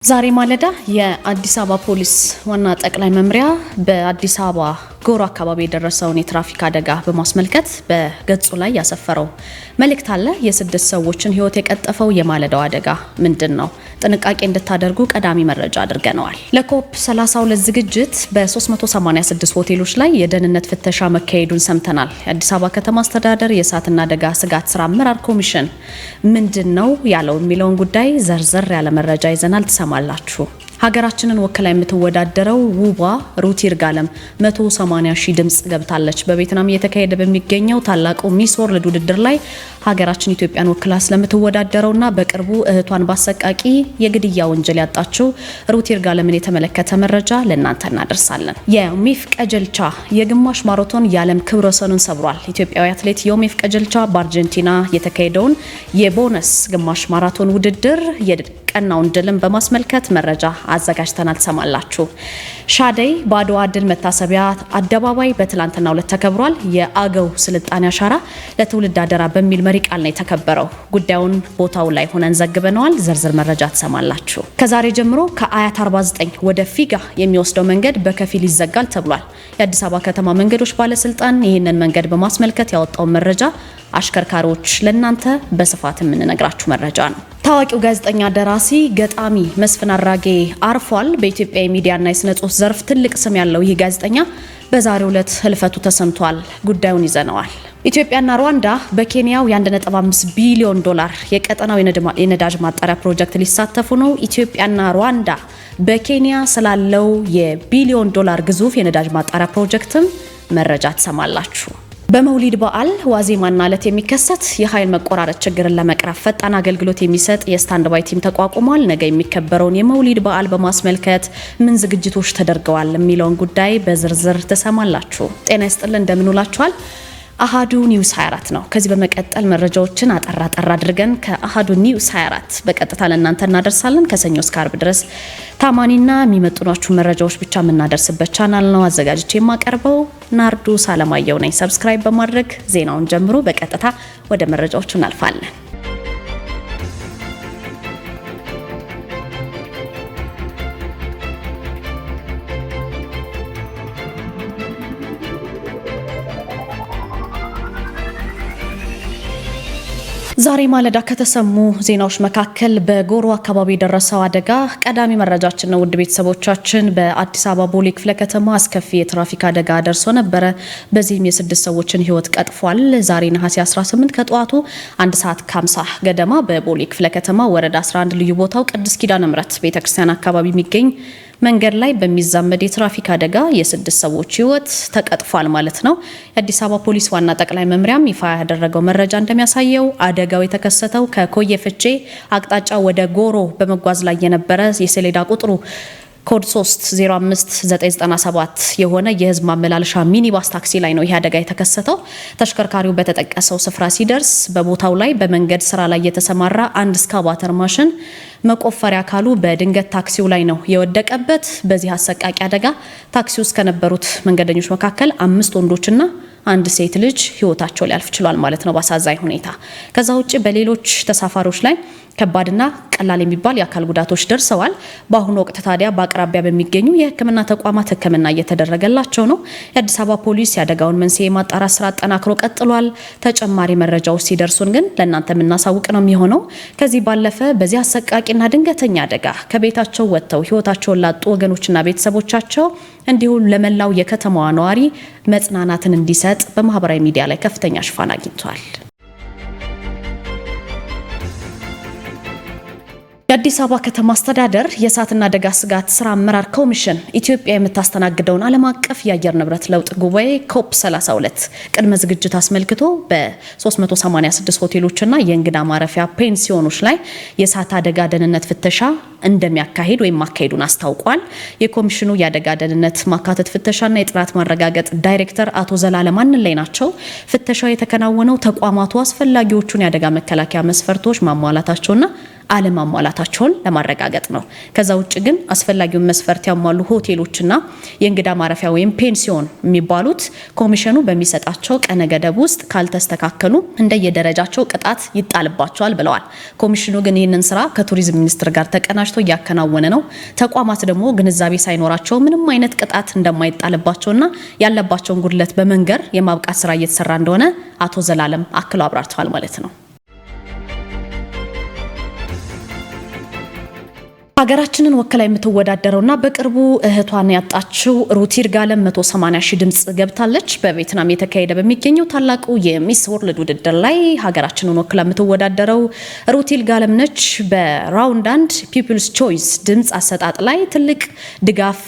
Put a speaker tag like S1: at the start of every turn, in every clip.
S1: ዛሬ ማለዳ የአዲስ አበባ ፖሊስ ዋና ጠቅላይ መምሪያ በአዲስ አበባ ጎሮ አካባቢ የደረሰውን የትራፊክ አደጋ በማስመልከት በገጹ ላይ ያሰፈረው መልእክት አለ። የስድስት ሰዎችን ሕይወት የቀጠፈው የማለዳው አደጋ ምንድነው? ጥንቃቄ እንድታደርጉ ቀዳሚ መረጃ አድርገናል። ለኮፕ 32 ዝግጅት በ386 ሆቴሎች ላይ የደህንነት ፍተሻ መካሄዱን ሰምተናል። የአዲስ አበባ ከተማ አስተዳደር የእሳትና አደጋ ስጋት ስራ አመራር ኮሚሽን ምንድነው ያለው የሚለውን ጉዳይ ዘርዘር ያለ መረጃ ይዘናል። ትሰማላችሁ። ሀገራችንን ወክላ የምትወዳደረው ውቧ ሩት ይርጋለም 180 ሺህ ድምጽ ገብታለች። በቬትናም እየተካሄደ በሚገኘው ታላቁ ሚስ ወርልድ ውድድር ላይ ሀገራችን ኢትዮጵያን ወክላ ስለምትወዳደረውና በቅርቡ እህቷን ባሰቃቂ የግድያ ወንጀል ያጣችው ሩት ይርጋለምን የተመለከተ መረጃ ለእናንተ እናደርሳለን። ዮሚፍ ቀጀልቻ የግማሽ ማራቶን የዓለም ክብረ ወሰኑን ሰብሯል። ኢትዮጵያዊ አትሌት ዮሚፍ ቀጀልቻ በአርጀንቲና የተካሄደውን የቦነስ ግማሽ ማራቶን ውድድር ቀናውን ድልን በማስመልከት መረጃ አዘጋጅተናል። ተሰማላችሁ። ሻደይ በአድዋ ድል መታሰቢያ አደባባይ በትላንትናው ዕለት ተከብሯል። የአገው ስልጣኔ አሻራ ለትውልድ አደራ በሚል መሪ ቃል ነው የተከበረው። ጉዳዩን ቦታው ላይ ሆነን ዘግበነዋል። ዝርዝር መረጃ ተሰማላችሁ። ከዛሬ ጀምሮ ከአያት 49 ወደ ፊጋ የሚወስደው መንገድ በከፊል ይዘጋል ተብሏል። የአዲስ አበባ ከተማ መንገዶች ባለስልጣን ይህንን መንገድ በማስመልከት ያወጣው መረጃ አሽከርካሪዎች ለናንተ በስፋት የምንነግራችሁ መረጃ ነው። ታዋቂው ጋዜጠኛ፣ ደራሲ፣ ገጣሚ መስፍን አራጌ አርፏል። በኢትዮጵያ የሚዲያና የስነ ጽሁፍ ዘርፍ ትልቅ ስም ያለው ይህ ጋዜጠኛ በዛሬው ዕለት ህልፈቱ ተሰምቷል። ጉዳዩን ይዘነዋል። ኢትዮጵያና ሩዋንዳ በኬንያው የ1.5 ቢሊዮን ዶላር የቀጠናው የነዳጅ ማጣሪያ ፕሮጀክት ሊሳተፉ ነው። ኢትዮጵያና ሩዋንዳ በኬንያ ስላለው የቢሊዮን ዶላር ግዙፍ የነዳጅ ማጣሪያ ፕሮጀክትም መረጃ ትሰማላችሁ። በመውሊድ በዓል ዋዜማና ዕለት የሚከሰት የኃይል መቆራረጥ ችግርን ለመቅረፍ ፈጣን አገልግሎት የሚሰጥ የስታንድ ባይ ቲም ተቋቁሟል። ነገ የሚከበረውን የመውሊድ በዓል በማስመልከት ምን ዝግጅቶች ተደርገዋል የሚለውን ጉዳይ በዝርዝር ትሰማላችሁ። ጤና ይስጥልን፣ እንደምንውላችኋል። አሃዱ ኒውስ 24 ነው። ከዚህ በመቀጠል መረጃዎችን አጠራ አድርገን ከአሃዱ ኒውስ 24 በቀጥታ ለእናንተ እናደርሳለን። ከሰኞ እስከ አርብ ድረስ ታማኒና የሚመጥኗችሁ መረጃዎች ብቻ የምናደርስበት ቻናል ነው። አዘጋጅቼ የማቀርበው ናርዶስ አለማየሁ ነኝ። ሰብስክራይብ በማድረግ ዜናውን ጀምሮ በቀጥታ ወደ መረጃዎቹ እናልፋለን። ዛሬ ማለዳ ከተሰሙ ዜናዎች መካከል በጎሮ አካባቢ የደረሰው አደጋ ቀዳሚ መረጃችን ነው። ውድ ቤተሰቦቻችን በአዲስ አበባ ቦሌ ክፍለ ከተማ አስከፊ የትራፊክ አደጋ ደርሶ ነበረ። በዚህም የስድስት ሰዎችን ሕይወት ቀጥፏል። ዛሬ ነሐሴ 18 ከጠዋቱ 1 ሰዓት ከ50 ገደማ በቦሌ ክፍለ ከተማ ወረዳ 11 ልዩ ቦታው ቅዱስ ኪዳነ ምሕረት ቤተክርስቲያን አካባቢ የሚገኝ መንገድ ላይ በሚዛመድ የትራፊክ አደጋ የስድስት ሰዎች ሕይወት ተቀጥፏል ማለት ነው። የአዲስ አበባ ፖሊስ ዋና ጠቅላይ መምሪያም ይፋ ያደረገው መረጃ እንደሚያሳየው አደጋው የተከሰተው ከኮየ ፍቼ አቅጣጫ ወደ ጎሮ በመጓዝ ላይ የነበረ የሰሌዳ ቁጥሩ ኮድ 305997 የሆነ የህዝብ ማመላለሻ ሚኒባስ ታክሲ ላይ ነው ይህ አደጋ የተከሰተው። ተሽከርካሪው በተጠቀሰው ስፍራ ሲደርስ በቦታው ላይ በመንገድ ስራ ላይ የተሰማራ አንድ እስካቫተር ማሽን መቆፈሪያ አካሉ በድንገት ታክሲው ላይ ነው የወደቀበት። በዚህ አሰቃቂ አደጋ ታክሲ ውስጥ ከነበሩት መንገደኞች መካከል 5 ወንዶችና አንድ ሴት ልጅ ህይወታቸው ሊያልፍ ችሏል ማለት ነው በአሳዛኝ ሁኔታ። ከዛ ውጭ በሌሎች ተሳፋሪዎች ላይ ከባድና ቀላል የሚባል የአካል ጉዳቶች ደርሰዋል። በአሁኑ ወቅት ታዲያ በአቅራቢያ በሚገኙ የሕክምና ተቋማት ሕክምና እየተደረገላቸው ነው። የአዲስ አበባ ፖሊስ ያደጋውን መንስኤ ማጣራት ስራ አጠናክሮ ቀጥሏል። ተጨማሪ መረጃዎች ሲደርሱን ግን ለእናንተ የምናሳውቅ ነው የሚሆነው። ከዚህ ባለፈ በዚህ አሰቃቂና ድንገተኛ አደጋ ከቤታቸው ወጥተው ህይወታቸውን ላጡ ወገኖችና ቤተሰቦቻቸው እንዲሁም ለመላው የከተማዋ ነዋሪ መጽናናትን እንዲሰጥ በማህበራዊ ሚዲያ ላይ ከፍተኛ ሽፋን አግኝቷል። የአዲስ አበባ ከተማ አስተዳደር የእሳትና አደጋ ስጋት ስራ አመራር ኮሚሽን ኢትዮጵያ የምታስተናግደውን ዓለም አቀፍ የአየር ንብረት ለውጥ ጉባኤ ኮፕ 32 ቅድመ ዝግጅት አስመልክቶ በ386 ሆቴሎችና የእንግዳ ማረፊያ ፔንሲዮኖች ላይ የእሳት አደጋ ደህንነት ፍተሻ እንደሚያካሂድ ወይም ማካሄዱን አስታውቋል። የኮሚሽኑ የአደጋ ደህንነት ማካተት ፍተሻና የጥራት ማረጋገጥ ዳይሬክተር አቶ ዘላለም አንላይ ናቸው። ፍተሻው የተከናወነው ተቋማቱ አስፈላጊዎቹን የአደጋ መከላከያ መስፈርቶች ማሟላታቸውና አለማሟላታቸውን ለማረጋገጥ ነው። ከዛ ውጭ ግን አስፈላጊውን መስፈርት ያሟሉ ሆቴሎችና የእንግዳ ማረፊያ ወይም ፔንሲዮን የሚባሉት ኮሚሽኑ በሚሰጣቸው ቀነ ገደብ ውስጥ ካልተስተካከሉ እንደየደረጃቸው ቅጣት ይጣልባቸዋል ብለዋል። ኮሚሽኑ ግን ይህንን ስራ ከቱሪዝም ሚኒስቴር ጋር ተቀናጅቶ እያከናወነ ነው። ተቋማት ደግሞ ግንዛቤ ሳይኖራቸው ምንም አይነት ቅጣት እንደማይጣልባቸውና ያለባቸውን ጉድለት በመንገር የማብቃት ስራ እየተሰራ እንደሆነ አቶ ዘላለም አክለው አብራርተዋል ማለት ነው። ሀገራችንን ወክላ የምትወዳደረውና በቅርቡ እህቷን ያጣችው ሩት ይርጋለም 180 ሺህ ድምጽ ገብታለች። በቬትናም የተካሄደ በሚገኘው ታላቁ የሚስ ወርልድ ውድድር ላይ ሀገራችንን ወክላ የምትወዳደረው ሩት ይርጋለም ነች። በራውንድ 1 ፒፕልስ ቾይስ ድምጽ አሰጣጥ ላይ ትልቅ ድጋፍ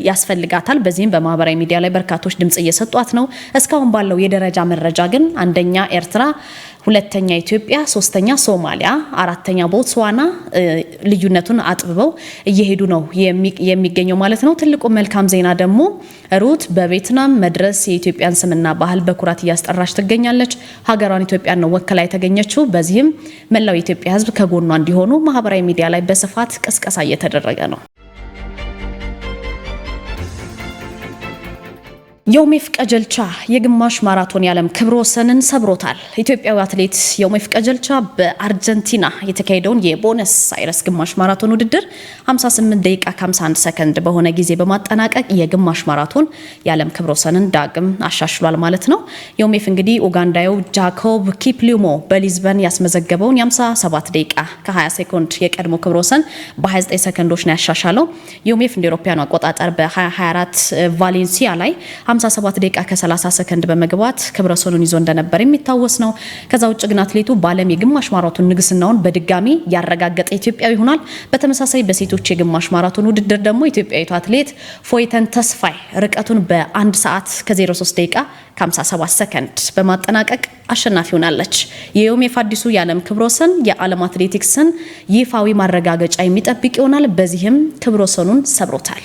S1: ያስፈልጋታል። በዚህም በማህበራዊ ሚዲያ ላይ በርካቶች ድምጽ እየሰጧት ነው። እስካሁን ባለው የደረጃ መረጃ ግን አንደኛ ኤርትራ፣ ሁለተኛ ኢትዮጵያ፣ ሶስተኛ ሶማሊያ፣ አራተኛ ቦትስዋና ልዩነቱን አጥብበው እየሄዱ ነው የሚገኘው ማለት ነው። ትልቁ መልካም ዜና ደግሞ ሩት በቬትናም መድረስ የኢትዮጵያን ስምና ባህል በኩራት እያስጠራች ትገኛለች። ሀገሯን ኢትዮጵያን ነው ወክላ የተገኘችው። በዚህም መላው የኢትዮጵያ ሕዝብ ከጎኗ እንዲሆኑ ማህበራዊ ሚዲያ ላይ በስፋት ቅስቀሳ እየተደረገ ነው። ዮሜፍ ቀጀልቻ የግማሽ ማራቶን የዓለም ክብረ ወሰንን ሰብሮታል። ኢትዮጵያዊ አትሌት ዮሜፍ ቀጀልቻ በአርጀንቲና የተካሄደውን የቦነስ አይረስ ግማሽ ማራቶን ውድድር 58 ደቂቃ ከ51 ሰከንድ በሆነ ጊዜ በማጠናቀቅ የግማሽ ማራቶን የዓለም ክብረ ወሰንን ዳግም አሻሽሏል ማለት ነው። ዮሜፍ እንግዲህ ኡጋንዳዊው ጃኮብ ኪፕሊሞ በሊዝበን ያስመዘገበውን የ57 ደቂቃ ከ20 ሰከንድ የቀድሞ ክብረ ወሰን በ29 ሰከንዶች ነው ያሻሻለው። ዮሜፍ እንደ አውሮፓውያኑ አቆጣጠር በ2024 ቫሌንሲያ ላይ 57 ደቂቃ ከ30 ሰከንድ በመግባት ክብረ ወሰኑን ይዞ እንደነበር የሚታወስ ነው። ከዛ ውጭ ግን አትሌቱ በዓለም የግማሽ ማራቶን ንግስናውን በድጋሚ ያረጋገጠ ኢትዮጵያዊ ሆኗል። በተመሳሳይ በሴቶች የግማሽ ማራቶን ውድድር ደግሞ ኢትዮጵያዊቷ አትሌት ፎይተን ተስፋይ ርቀቱን በ1 ሰዓት ከ03 ደቂቃ ከ57 ሰከንድ በማጠናቀቅ አሸናፊ ሆናለች። የዮሜፍ አዲሱ የዓለም ክብረ ወሰን የዓለም አትሌቲክስን ይፋዊ ማረጋገጫ የሚጠብቅ ይሆናል። በዚህም ክብረ ወሰኑን ሰብሮታል።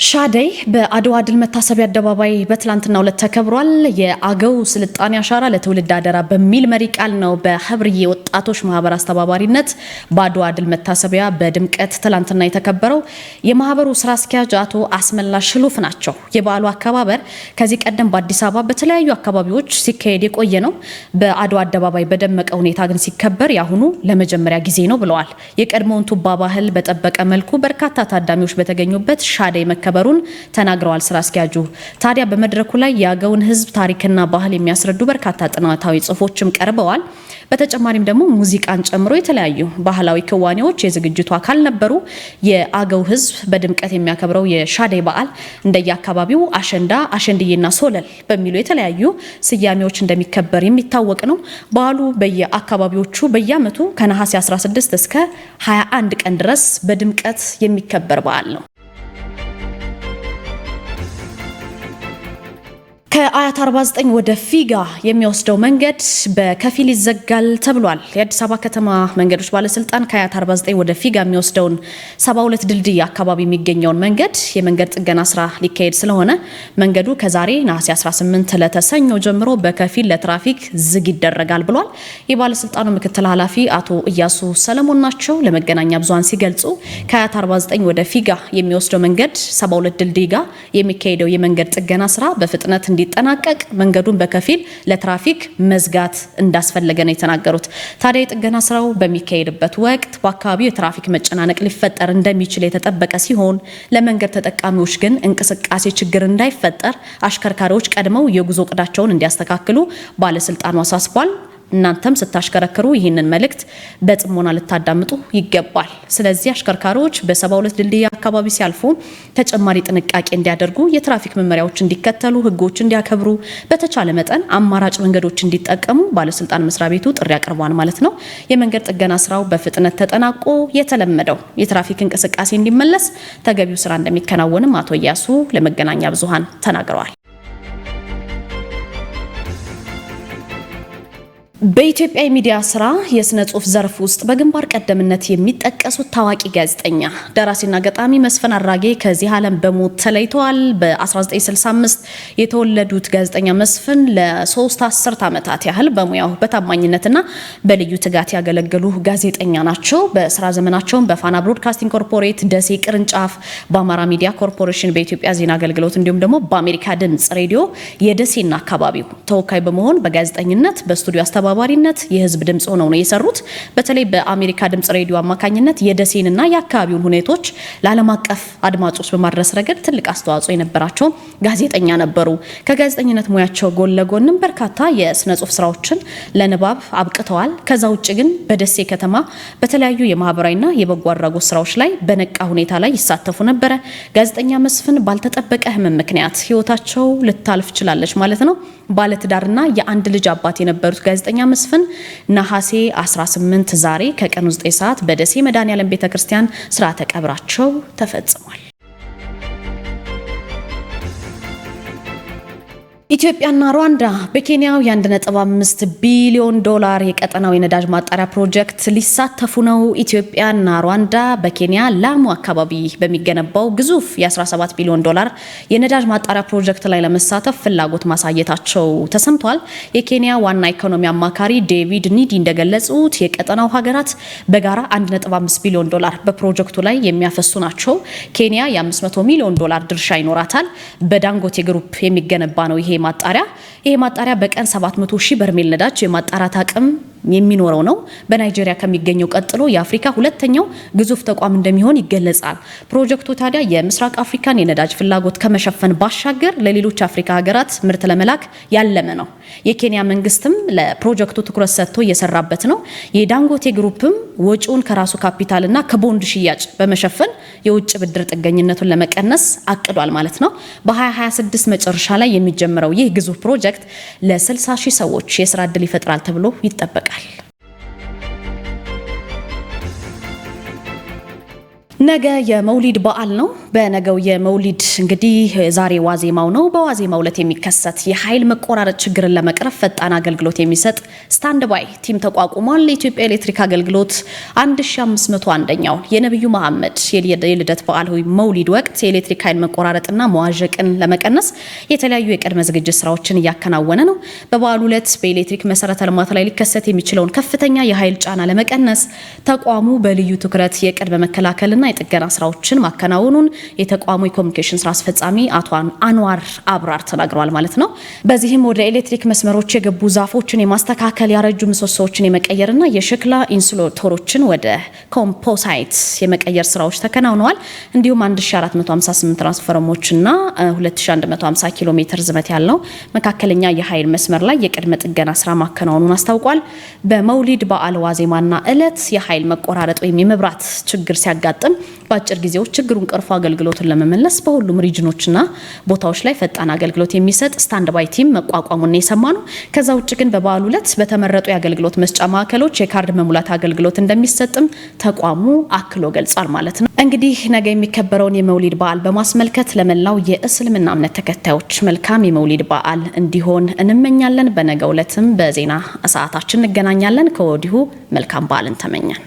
S1: ሻደይ በአድዋ ድል መታሰቢያ አደባባይ በትላንትናው ዕለት ተከብሯል። የአገው ስልጣኔ አሻራ ለትውልድ አደራ በሚል መሪ ቃል ነው በህብርዬ ወጣቶች ማህበር አስተባባሪነት በአድዋ ድል መታሰቢያ በድምቀት ትላንትና የተከበረው። የማህበሩ ስራ አስኪያጅ አቶ አስመላሽ ሽሉፍ ናቸው። የበዓሉ አከባበር ከዚህ ቀደም በአዲስ አበባ በተለያዩ አካባቢዎች ሲካሄድ የቆየ ነው። በአድዋ አደባባይ በደመቀ ሁኔታ ግን ሲከበር ያሁኑ ለመጀመሪያ ጊዜ ነው ብለዋል። የቀድሞውን ቱባ ባህል በጠበቀ መልኩ በርካታ ታዳሚዎች በተገኙበት ሻደይ መከበሩን ተናግረዋል ስራ አስኪያጁ። ታዲያ በመድረኩ ላይ የአገውን ህዝብ ታሪክና ባህል የሚያስረዱ በርካታ ጥናታዊ ጽሁፎችም ቀርበዋል። በተጨማሪም ደግሞ ሙዚቃን ጨምሮ የተለያዩ ባህላዊ ክዋኔዎች የዝግጅቱ አካል ነበሩ። የአገው ህዝብ በድምቀት የሚያከብረው የሻደይ በዓል እንደየአካባቢው አሸንዳ፣ አሸንድዬና ሶለል በሚሉ የተለያዩ ስያሜዎች እንደሚከበር የሚታወቅ ነው። በዓሉ በየአካባቢዎቹ በየዓመቱ ከነሐሴ 16 እስከ 21 ቀን ድረስ በድምቀት የሚከበር በዓል ነው። ከአያት 49 ወደ ፊጋ የሚወስደው መንገድ በከፊል ይዘጋል ተብሏል። የአዲስ አበባ ከተማ መንገዶች ባለስልጣን ከአያት 49 ወደ ፊጋ የሚወስደውን 72 ድልድይ አካባቢ የሚገኘውን መንገድ የመንገድ ጥገና ስራ ሊካሄድ ስለሆነ መንገዱ ከዛሬ ነሐሴ 18 ለተሰኞ ጀምሮ በከፊል ለትራፊክ ዝግ ይደረጋል ብሏል። የባለስልጣኑ ምክትል ኃላፊ አቶ እያሱ ሰለሞን ናቸው ለመገናኛ ብዙሃን ሲገልጹ ከአያት 49 ወደ ፊጋ የሚወስደው መንገድ 72 ድልድይ ጋር የሚካሄደው የመንገድ ጥገና ስራ በፍጥነት እንዲጠናቀቅ መንገዱን በከፊል ለትራፊክ መዝጋት እንዳስፈለገ ነው የተናገሩት። ታዲያ የጥገና ስራው በሚካሄድበት ወቅት በአካባቢው የትራፊክ መጨናነቅ ሊፈጠር እንደሚችል የተጠበቀ ሲሆን ለመንገድ ተጠቃሚዎች ግን እንቅስቃሴ ችግር እንዳይፈጠር አሽከርካሪዎች ቀድመው የጉዞ እቅዳቸውን እንዲያስተካክሉ ባለስልጣኑ አሳስቧል። እናንተም ስታሽከረክሩ ይህንን መልእክት በጽሞና ልታዳምጡ ይገባል። ስለዚህ አሽከርካሪዎች በ72 ድልድይ አካባቢ ሲያልፉ ተጨማሪ ጥንቃቄ እንዲያደርጉ፣ የትራፊክ መመሪያዎች እንዲከተሉ፣ ህጎች እንዲያከብሩ፣ በተቻለ መጠን አማራጭ መንገዶች እንዲጠቀሙ ባለስልጣን መስሪያ ቤቱ ጥሪ አቅርቧል ማለት ነው። የመንገድ ጥገና ስራው በፍጥነት ተጠናቆ የተለመደው የትራፊክ እንቅስቃሴ እንዲመለስ ተገቢው ስራ እንደሚከናወንም አቶ እያሱ ለመገናኛ ብዙሃን ተናግረዋል። በኢትዮጵያ የሚዲያ ስራ የስነ ጽሁፍ ዘርፍ ውስጥ በግንባር ቀደምነት የሚጠቀሱት ታዋቂ ጋዜጠኛ ደራሲና ገጣሚ መስፍን አራጌ ከዚህ ዓለም በሞት ተለይተዋል። በ1965 የተወለዱት ጋዜጠኛ መስፍን ለ3 አስርት ዓመታት ያህል በሙያው በታማኝነትና በልዩ ትጋት ያገለገሉ ጋዜጠኛ ናቸው። በስራ ዘመናቸውም በፋና ብሮድካስቲንግ ኮርፖሬት ደሴ ቅርንጫፍ፣ በአማራ ሚዲያ ኮርፖሬሽን በኢትዮጵያ ዜና አገልግሎት እንዲሁም ደግሞ በአሜሪካ ድምጽ ሬዲዮ የደሴና አካባቢው ተወካይ በመሆን በጋዜጠኝነት በስቱዲዮ ባሪነት የህዝብ ድምጽ ሆነው ነው የሰሩት። በተለይ በአሜሪካ ድምጽ ሬዲዮ አማካኝነት የደሴንና የአካባቢውን ሁኔታዎች ለዓለም አቀፍ አድማጮች በማድረስ ረገድ ትልቅ አስተዋጽኦ የነበራቸው ጋዜጠኛ ነበሩ። ከጋዜጠኝነት ሙያቸው ጎን ለጎንም በርካታ የስነ ጽሁፍ ስራዎችን ለንባብ አብቅተዋል። ከዛ ውጭ ግን በደሴ ከተማ በተለያዩ የማህበራዊና የበጎ አድራጎት ስራዎች ላይ በነቃ ሁኔታ ላይ ይሳተፉ ነበረ። ጋዜጠኛ መስፍን ባልተጠበቀ ህመም ምክንያት ህይወታቸው ልታልፍ ችላለች ማለት ነው። ባለትዳርና የአንድ ልጅ አባት የነበሩት ጋዜጠኛ መስፍን ነሐሴ 18 ዛሬ ከቀኑ 9 ሰዓት በደሴ መድኃኔዓለም ቤተክርስቲያን ስርዓተ ቀብራቸው ተፈጽሟል። ኢትዮጵያና ሩዋንዳ በኬንያው የ1.5 ቢሊዮን ዶላር የቀጠናው የነዳጅ ማጣሪያ ፕሮጀክት ሊሳተፉ ነው። ኢትዮጵያና ሩዋንዳ በኬንያ ላሙ አካባቢ በሚገነባው ግዙፍ የ17 ቢሊዮን ዶላር የነዳጅ ማጣሪያ ፕሮጀክት ላይ ለመሳተፍ ፍላጎት ማሳየታቸው ተሰምቷል። የኬንያ ዋና ኢኮኖሚ አማካሪ ዴቪድ ኒዲ እንደገለጹት የቀጠናው ሀገራት በጋራ 1.5 ቢሊዮን ዶላር በፕሮጀክቱ ላይ የሚያፈሱ ናቸው። ኬንያ የ500 ሚሊዮን ዶላር ድርሻ ይኖራታል። በዳንጎቴ ግሩፕ የሚገነባ ነው ይሄ ማጣሪያ በቀን 700 ሺህ በርሜል ነዳጅ የማጣራት አቅም የሚኖረው ነው። በናይጄሪያ ከሚገኘው ቀጥሎ የአፍሪካ ሁለተኛው ግዙፍ ተቋም እንደሚሆን ይገለጻል። ፕሮጀክቱ ታዲያ የምስራቅ አፍሪካን የነዳጅ ፍላጎት ከመሸፈን ባሻገር ለሌሎች አፍሪካ ሀገራት ምርት ለመላክ ያለመ ነው። የኬንያ መንግስትም ለፕሮጀክቱ ትኩረት ሰጥቶ እየሰራበት ነው። የዳንጎቴ ግሩፕም ወጪውን ከራሱ ካፒታልና ከቦንድ ሽያጭ በመሸፈን የውጭ ብድር ጥገኝነቱን ለመቀነስ አቅዷል ማለት ነው። በ2026 መጨረሻ ላይ የሚጀምረው ይህ ግዙፍ ፕሮጀክት ለ60 ሺህ ሰዎች የስራ ዕድል ይፈጥራል ተብሎ ይጠበቃል። ነገ የመውሊድ በዓል ነው። በነገው የመውሊድ እንግዲህ ዛሬ ዋዜማው ነው። በዋዜማው ዕለት የሚከሰት የኃይል መቆራረጥ ችግርን ለመቅረፍ ፈጣን አገልግሎት የሚሰጥ ስታንድ ባይ ቲም ተቋቁሟል። የኢትዮጵያ ኤሌክትሪክ አገልግሎት 1501ኛውን የነብዩ መሐመድ የልደት በዓል መውሊድ ወቅት የኤሌክትሪክ ኃይል መቆራረጥና መዋዠቅን ለመቀነስ የተለያዩ የቅድመ ዝግጅት ስራዎችን እያከናወነ ነው። በበዓሉ ዕለት በኤሌክትሪክ መሰረተ ልማት ላይ ሊከሰት የሚችለውን ከፍተኛ የኃይል ጫና ለመቀነስ ተቋሙ በልዩ ትኩረት የቅድመ መከላከልና የጥገና ስራዎችን ማከናወኑን የተቋሙ የኮሙኒኬሽን ስራ አስፈጻሚ አቶ አንዋር አብራር ተናግረዋል ማለት ነው። በዚህም ወደ ኤሌክትሪክ መስመሮች የገቡ ዛፎችን የማስተካከል፣ ያረጁ ምሰሶዎችን የመቀየርና የሸክላ ኢንሱሌተሮችን ወደ ኮምፖሳይት የመቀየር ስራዎች ተከናውነዋል። እንዲሁም 1458 ትራንስፎርመሮችና 2150 ኪሎ ሜትር ዝመት ያለው መካከለኛ የኃይል መስመር ላይ የቅድመ ጥገና ስራ ማከናወኑን አስታውቋል። በመውሊድ በዓል ዋዜማና ዕለት የኃይል መቆራረጥ ወይም የመብራት ችግር ሲያጋጥም በአጭር ጊዜው ችግሩን ቀርፎ አገልግሎትን ለመመለስ በሁሉም ሪጅኖችና ቦታዎች ላይ ፈጣን አገልግሎት የሚሰጥ ስታንድ ባይ ቲም መቋቋሙን የሰማነው። ከዛ ውጭ ግን በበዓሉ ዕለት በተመረጡ የአገልግሎት መስጫ ማዕከሎች የካርድ መሙላት አገልግሎት እንደሚሰጥም ተቋሙ አክሎ ገልጿል ማለት ነው። እንግዲህ ነገ የሚከበረውን የመውሊድ በዓል በማስመልከት ለመላው የእስልምና እምነት ተከታዮች መልካም የመውሊድ በዓል እንዲሆን እንመኛለን። በነገው ዕለትም በዜና ሰዓታችን እንገናኛለን። ከወዲሁ መልካም በዓልን ተመኘን።